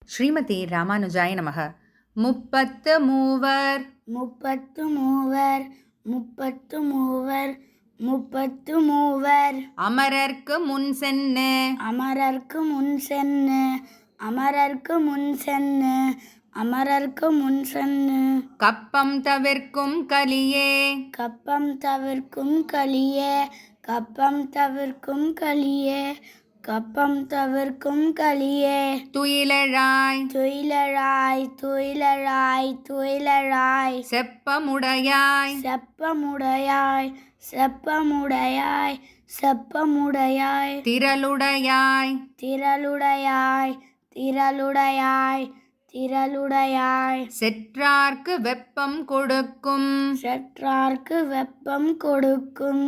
ஸ்ரீமதி ராமானுஜாய நமக. முப்பத்து மூவர் முப்பத்து மூவர் முப்பத்து மூவர் முப்பத்து மூவர் அமரர்க்கு முன் சென்னு அமரர்க்கு முன் சென்னு அமரர்க்கு முன் சென்னு அமரர்க்கு முன் சென்னு கப்பம் தவிர்க்கும் கலியே கப்பம் தவிர்க்கும் கலியே கப்பம் தவிர்க்கும் கலியே கப்பம் தவிர்க்கும் கலியே துயிலழாய் துயிலழாய் துயிலழாய் துயிலழாய் செப்பமுடையாய் செப்பமுடையாய் செப்பமுடையாய் செப்பமுடையாய் திரளுடையாய் திரளுடையாய் திரளுடையாய் திரளுடையாய் செற்றார்க்கு வெப்பம் கொடுக்கும் செற்றார்க்கு வெப்பம் கொடுக்கும்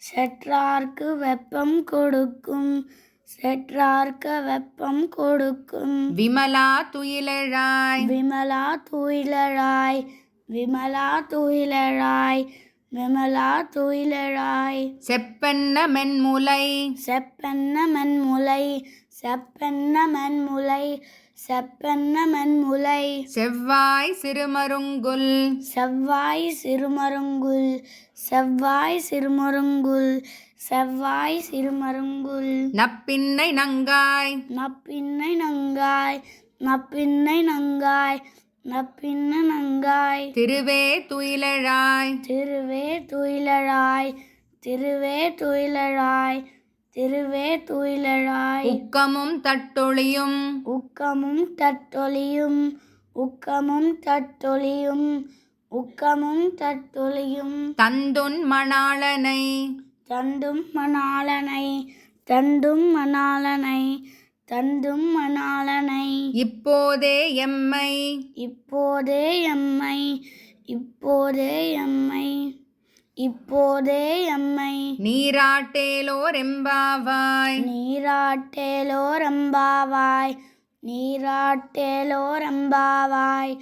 செற்றார்க்கு வெப்பம் கொடுக்கும் செற்றார்க்கு வெப்பம் கொடுக்கும் விமலா துயிலழாய் விமலா துயிலழாய் விமலா துயிலழாய் விமலா துயிலழாய் செப்பென்ன மென்முலை செப்பென்ன மென்முலை செப்பென்ன மென்முலை செப்பென்ன மென்முலை செவ்வாய் சிறுமருங்குல் செவ்வாய் சிறுமருங்குல் செவ்வாய் சிறுமருங்குல் செவ்வாய் சிறுமருங்குல் நப்பின்னை நங்காய் நப்பின்னை நங்காய் நப்பின்னை நங்காய் நப்பின்ன நங்காய் திருவே துயிலழாய் திருவே துயிலழாய் திருவே துயிலழாய் திருவே துயிலழாய் உக்கமும் தட்டொளியும் உக்கமும் தட்டொளியும் உக்கமும் தட்டொளியும் உக்கமும் தட்டொளியும் தந்துன் மணாளனை தண்டும் மணாளனை தண்டும் மணாளனை தண்டும் மணாளனை இப்போதே எம்மை இப்போதே எம்மை இப்போதே எம்மை இப்போதே எம்மை நீராட்டேலோர் எம்பாவாய் நீராட்டேலோரம்பாவாய் நீராட்டேலோரம்பாவாய்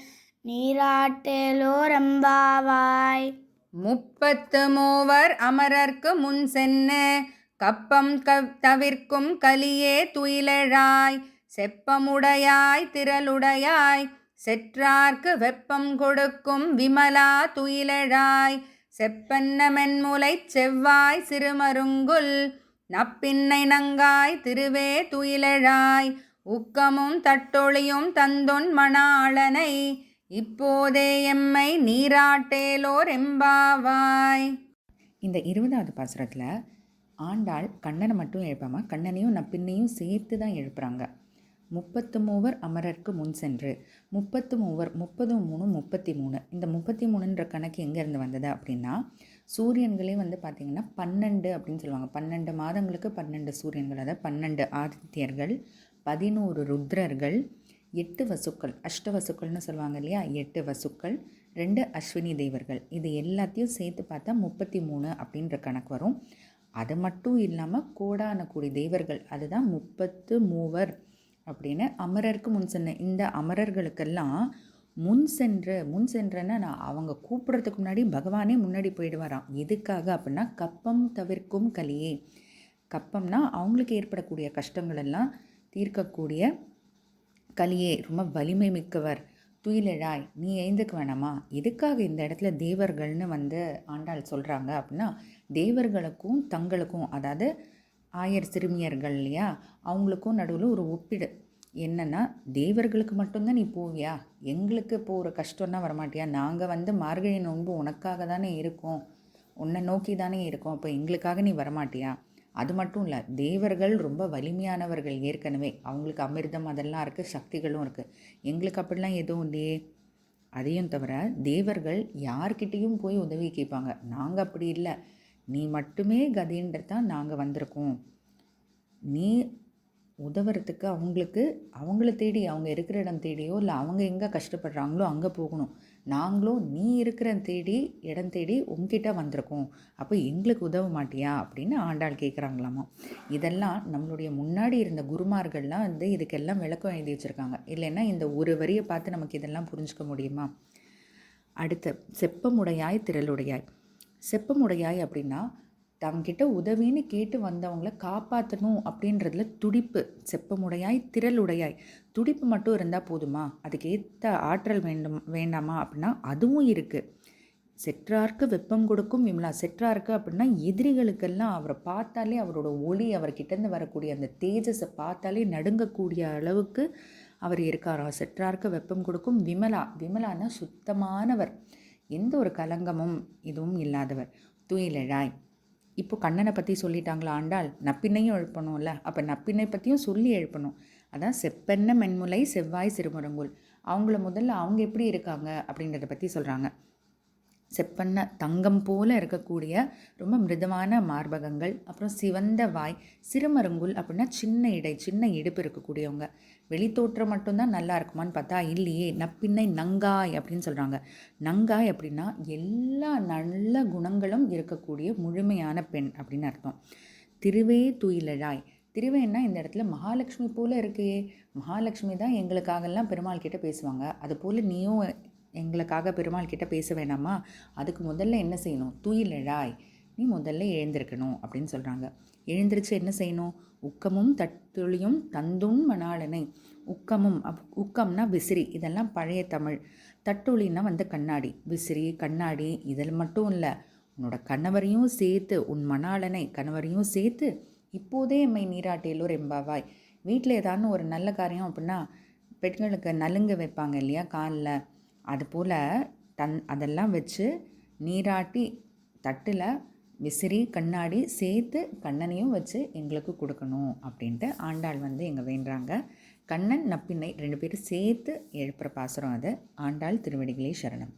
நீராட்டேலோரம்பாவாய் முப்பத்து மூவர் அமரர்க்கு முன் சென்னு கப்பம் தவிர்க்கும் கலியே துயிலழாய் செப்பமுடையாய் திரளுடையாய் செற்றார்க்கு வெப்பம் கொடுக்கும் விமலா துயிலழாய் செப்பன்ன மென்முலைச் செவ்வாய் சிறுமருங்குல் நப்பின்னை நங்காய் திருவே துயிலழாய் உக்கமும் தட்டொளியும் தந்தொன் மணாளனை இப்போதே எம்மை நீராட்டேலோர் எம்பாவாய். இந்த 20வது பாசுரத்தில் ஆண்டாள் கண்ணனை மட்டும் எழுப்பாமல் கண்ணனையும் நப்பின்னையும் சேர்த்து தான் எழுப்புறாங்க. 33 அமரர்க்கு முன் சென்று 33 30 3 33. இந்த 33ன்ற கணக்கு எங்கேருந்து வந்தது அப்படின்னா, சூரியன்களே வந்து பார்த்திங்கன்னா 12 அப்படின்னு சொல்லுவாங்க. 12 மாதங்களுக்கு 12 சூரியன்கள், அதாவது 12 ஆதித்யர்கள், 11 ருத்ரர்கள், 8 வசுக்கள், அஷ்டவசுக்கள்னு சொல்லுவாங்க இல்லையா, 8 வசுக்கள், 2 அஸ்வினி தேவர்கள். இது எல்லாத்தையும் சேர்த்து பார்த்தா 33 அப்படின்ற கணக்கு வரும். அது மட்டும் இல்லாமல் கோடான கோடி தேவர்கள், அதுதான் 33 அப்படின்னு. அமரருக்கு முன் சென்ற இந்த அமரர்களுக்கெல்லாம் முன் சென்றன்னா நான் அவங்க கூப்பிட்றதுக்கு முன்னாடி பகவானே முன்னாடி போயிடுவாராம். எதுக்காக அப்படின்னா, கப்பம் தவிர்க்கும் கலியே. கப்பம்னா அவங்களுக்கு ஏற்படக்கூடிய கஷ்டங்கள் எல்லாம் தீர்க்கக்கூடிய கலியே, ரொம்ப வலிமை மிக்கவர். துயிலழாய், நீ எழுந்துக்க வேணாமா? எதுக்காக இந்த இடத்துல தேவர்கள்னு வந்து ஆண்டாள் சொல்கிறாங்க அப்படின்னா, தேவர்களுக்கும் தங்களுக்கும், அதாவது ஆயர் சிறுமியர்கள் இல்லையா, அவங்களுக்கும் நடுவில் ஒரு ஒப்பிடு என்னென்னா, தேவர்களுக்கு மட்டும்தான் நீ போவியா, எங்களுக்கு போகிற கஷ்டம்னா வரமாட்டியா? நாங்கள் வந்து மார்கழி நோன்பு உனக்காக தானே இருக்கோம், உன்னை நோக்கி தானே இருக்கோம், அப்போ எங்களுக்காக நீ வரமாட்டியா? அது மட்டும் இல்லை, தேவர்கள் ரொம்ப வலிமையானவர்கள் ஏற்கனவே, அவங்களுக்கு அமிர்தம் அதெல்லாம் இருக்குது, சக்திகளும் இருக்குது. எங்களுக்கு அப்படிலாம் எதுவும் இல்லையே. அதையும் தவிர தேவர்கள் யார்கிட்டேயும் போய் உதவி கேட்பாங்க, நாங்கள் அப்படி இல்லை, நீ மட்டுமே கதின்றதான் நாங்கள் வந்திருக்கோம். நீ உதவுறதுக்கு அவங்கள தேடி, அவங்க இருக்கிற இடம் தேடியோ இல்லை அவங்க எங்கே கஷ்டப்படுறாங்களோ அங்கே போகணும். நாங்களும் நீ இருக்கிற இடம் தேடி உங்ககிட்ட வந்திருக்கோம், அப்போ எங்களுக்கு உதவ மாட்டியா அப்படின்னு ஆண்டாள் கேட்குறாங்களாமா. இதெல்லாம் நம்மளுடைய முன்னாடி இருந்த குருமார்கள்லாம் வந்து இதுக்கெல்லாம் விளக்கம் எழுதி வச்சுருக்காங்க. இல்லைன்னா இந்த ஒரு வரியை பார்த்து நமக்கு இதெல்லாம் புரிஞ்சுக்க முடியுமா? அடுத்த செப்பமுடையாய் திரளுடையாய். செப்பமுடையாய் அப்படின்னா தங்கிட்ட உதவின்னு கேட்டு வந்தவங்கள காப்பாற்றணும் அப்படின்றதுல துடிப்பு. செப்பமுடையாய் திரளுடையாய். துடிப்பு மட்டும் இருந்தால் போதுமா? அதுக்கேற்ற ஆற்றல் வேண்டாமா அப்படின்னா அதுவும் இருக்குது. செற்றார்க்கு வெப்பம் கொடுக்கும் விமலா. செற்றார்க்கு அப்படின்னா எதிரிகளுக்கெல்லாம் அவரை பார்த்தாலே அவரோட ஒளி, அவர்கிட்டேருந்து வரக்கூடிய அந்த தேஜஸை பார்த்தாலே நடுங்கக்கூடிய அளவுக்கு அவர் இருக்காராம். செற்றார்க்கு வெப்பம் கொடுக்கும் விமலா. விமலான்னா சுத்தமானவர், எந்த ஒரு கலங்கமும் இதுவும் இல்லாதவர். துயிலெழாய். இப்போ கண்ணனை பற்றி சொல்லிட்டாங்களா ஆண்டாள்? நப்பின்னையும் எழுப்பணும்ல, அப்போ நப்பின்னை பற்றியும் சொல்லி எழுப்பணும். அதான் செப்பென்ன மென்முலை செவ்வாய் சிறுமுரங்குல். அவங்கள முதல்ல அவங்க எப்படி இருக்காங்க அப்படின்றத பற்றி சொல்கிறாங்க. செப்பண்ண தங்கம் போல இருக்கக்கூடிய ரொம்ப மிருதுவான மார்பகங்கள், அப்புறம் சிவந்த வாய். சிறுமருங்குல் அப்படின்னா சின்ன இடை, சின்ன இடுப்பு இருக்கக்கூடியவங்க. வெளித்தோற்றம் மட்டும்தான் நல்லா இருக்குமான்னு பார்த்தா இல்லையே. நப்பின்னை நங்காய் அப்படின்னு சொல்கிறாங்க. நங்காய் அப்படின்னா எல்லா நல்ல குணங்களும் இருக்கக்கூடிய முழுமையான பெண் அப்படின்னு அர்த்தம். திருவே துயிலழாய். திருவேன்னா இந்த இடத்துல மகாலட்சுமி போல் இருக்கே. மகாலட்சுமி தான் எங்களுக்காகலாம் பெருமாள் கிட்ட பேசுவாங்க, அதுபோல் நீயும் எங்களுக்காக பெருமாள் கிட்ட பேச வேணாமா? அதுக்கு முதல்ல என்ன செய்யணும்? துயிலெழாய், நீ முதல்ல எழுந்திருக்கணும் அப்படின்னு சொல்கிறாங்க. எழுந்திரிச்சு என்ன செய்யணும்? உக்கமும் தட்டுளியும் தந்துண் மணாளனை. உக்கமும் உக்கம்னா விசிறி, இதெல்லாம் பழைய தமிழ். தட்டுளின்னா கண்ணாடி. விசிறி, கண்ணாடி இதில் மட்டும் இல்லை, உன்னோட கணவரையும் சேர்த்து, உன் மணாளனை கணவரையும் சேர்த்து இப்போதே எம்மை நீராட்டியலூர் எம்பாவாய். வீட்டில் ஏதானு ஒரு நல்ல காரியம் அப்படின்னா பெண்களுக்கு நலுங்க வைப்பாங்க இல்லையா காலில், அதுபோல் அதெல்லாம் வச்சு நீராட்டி தட்டில் விசிறி கண்ணாடி சேர்த்து கண்ணனையும் வச்சு எங்களுக்கு கொடுக்கணும் அப்படின்ட்டு ஆண்டாள் எங்கே வேண்டுறாங்க. கண்ணன் நப்பின்னை 2 பேரும் சேர்த்து எழுப்புகிற பாசுரம் அது. ஆண்டாள் திருவடிகளே சரணம்.